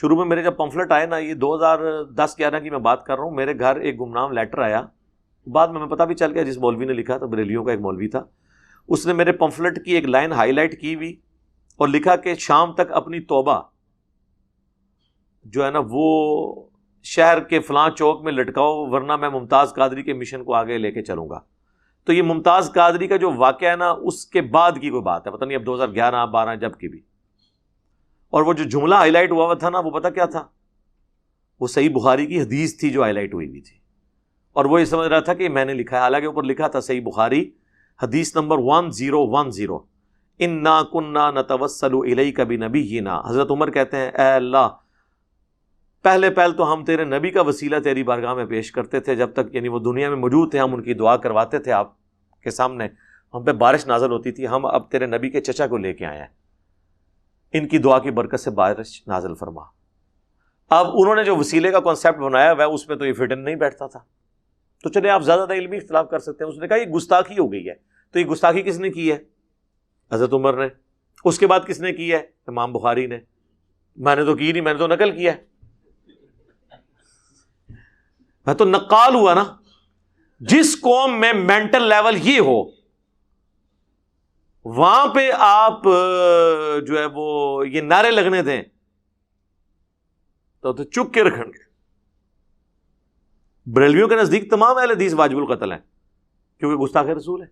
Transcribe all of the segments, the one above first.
شروع میں میرے جب پمفلٹ آئے نا، یہ 2010-11 کی میں بات کر رہا ہوں، میرے گھر ایک گمنام لیٹر آیا، بعد میں پتہ بھی چل گیا جس مولوی نے لکھا تھا، بریلیوں کا ایک مولوی تھا، اس نے میرے پمفلٹ کی ایک لائن ہائی لائٹ کی ہوئی اور لکھا کہ شام تک اپنی توبہ جو ہے نا وہ شہر کے فلاں چوک میں لٹکاؤ، ورنہ میں ممتاز قادری کے مشن کو آگے لے کے چلوں گا۔ تو یہ ممتاز قادری کا جو واقعہ ہے نا، اس کے بعد کی کوئی بات ہے، پتہ نہیں اب 2011-12 جب کی بھی۔ اور وہ جو جملہ ہائی لائٹ ہوا تھا نا، وہ پتہ کیا تھا؟ وہ صحیح بخاری کی حدیث تھی جو ہائی لائٹ ہوئی تھی، اور وہ یہ سمجھ رہا تھا کہ میں نے لکھا ہے، حالانکہ اوپر لکھا تھا صحیح بخاری حدیث نمبر 1010، انا کنا نتوسل الیک بنبینا۔ حضرت عمر کہتے ہیں اے اللہ، پہلے تو ہم تیرے نبی کا وسیلہ تیری بارگاہ میں پیش کرتے تھے، جب تک یعنی وہ دنیا میں موجود تھے ہم ان کی دعا کرواتے تھے آپ کے سامنے، ہم پہ بارش نازل ہوتی تھی، ہم اب تیرے نبی کے چچا کو لے کے آئے ہیں، ان کی دعا کی برکت سے بارش نازل فرما۔ اب انہوں نے جو وسیلے کا کانسیپٹ بنایا وہ اس میں تو یہ فٹ ان نہیں بیٹھتا تھا، تو چلے آپ زیادہ علمی اختلاف کر سکتے ہیں۔ اس نے کہا یہ گستاخی ہو گئی ہے، تو یہ گستاخی کس نے کی ہے؟ حضرت عمر نے۔ اس کے بعد کس نے کی ہے؟ امام بخاری نے۔ میں نے تو کی نہیں، میں نے تو نقل کیا ہے، میں تو نقال ہوا نا۔ جس قوم میں مینٹل لیول یہ ہو وہاں پہ آپ جو ہے وہ یہ نعرے لگنے دیں تو چک کے رکھیں گے۔ بریلویوں کے نزدیک تمام اہل حدیث واجب القتل ہیں کیونکہ گستاخ رسول ہے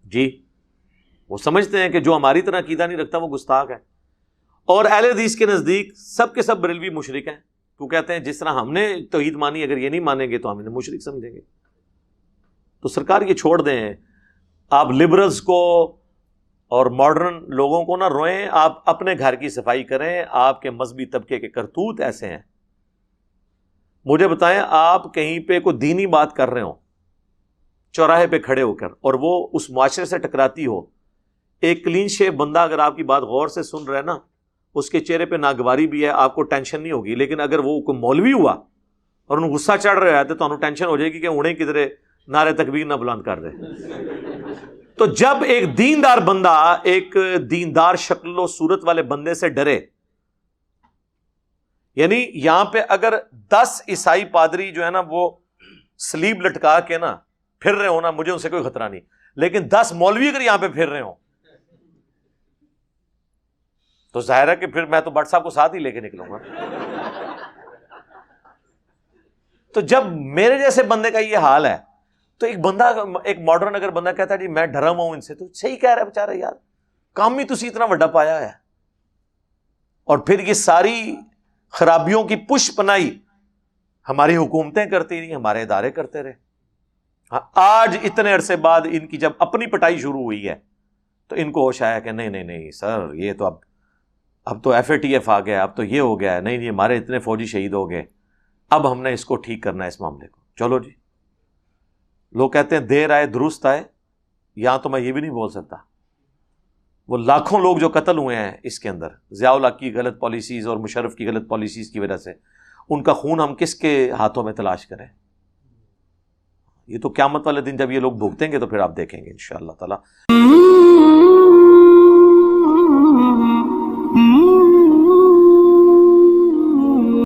جی، وہ سمجھتے ہیں کہ جو ہماری طرح عقیدہ نہیں رکھتا وہ گستاخ ہے۔ اور اہل حدیث کے نزدیک سب کے سب بریلوی مشرک ہیں، وہ کہتے ہیں جس طرح ہم نے توحید مانی، اگر یہ نہیں مانیں گے تو ہم انہیں مشرک سمجھیں گے۔ تو سرکار یہ چھوڑ دیں، آپ لبرلز کو اور ماڈرن لوگوں کو نہ روئیں، آپ اپنے گھر کی صفائی کریں۔ آپ کے مذہبی طبقے کے کرتوت ایسے ہیں، مجھے بتائیں آپ کہیں پہ کوئی دینی بات کر رہے ہوں چوراہے پہ کھڑے ہو کر اور وہ اس معاشرے سے ٹکراتی ہو، ایک کلین شیو بندہ اگر آپ کی بات غور سے سن رہا ہے نا، اس کے چہرے پہ ناگواری بھی ہے، آپ کو ٹینشن نہیں ہوگی، لیکن اگر وہ کوئی مولوی ہوا اور انہوں غصہ چڑھ رہا ہے تو انہوں ٹینشن ہو جائے گی کہ انہیں کدھرے نعرے تکبیر نہ بلند کر دے۔ تو جب ایک دیندار بندہ ایک دیندار شکل و صورت والے بندے سے ڈرے، یعنی یہاں پہ اگر 10 عیسائی پادری جو ہے نا وہ سلیب لٹکا کے نا پھر رہے ہو نا، مجھے ان سے کوئی خطرہ نہیں، لیکن 10 مولوی اگر یہاں پہ پھر رہے ہوں تو ظاہر ہے کہ پھر میں تو بٹ صاحب کو ساتھ ہی لے کے نکلوں گا۔ تو جب میرے جیسے بندے کا یہ حال ہے تو ایک بندہ، ایک ماڈرن اگر بندہ کہتا ہے جی میں ڈرا ہوا ہوں ان سے، تو صحیح کہہ رہا ہے بیچارہ، یار کام ہی تسی اتنا بڑا پایا ہے، اور پھر یہ ساری خرابیوں کی پش پنائی ہماری حکومتیں کرتی رہی، ہمارے ادارے کرتے رہے۔ آج اتنے عرصے بعد ان کی جب اپنی پٹائی شروع ہوئی ہے تو ان کو ہوش آیا کہ نہیں سر، یہ تو اب تو ایف اے ٹی ایف آ گیا، اب تو یہ ہو گیا ہے، نہیں ہمارے اتنے فوجی شہید ہو گئے، اب ہم نے اس کو ٹھیک کرنا ہے اس معاملے کو، چلو جی۔ لوگ کہتے ہیں دیر آئے درست آئے، یہاں تو میں یہ بھی نہیں بول سکتا، وہ لاکھوں لوگ جو قتل ہوئے ہیں اس کے اندر ضیاء الحق کی غلط پالیسیز اور مشرف کی غلط پالیسیز کی وجہ سے، ان کا خون ہم کس کے ہاتھوں میں تلاش کریں؟ یہ تو قیامت والے دن جب یہ لوگ بھگتیں گے تو پھر آپ دیکھیں گے انشاءاللہ تعالی۔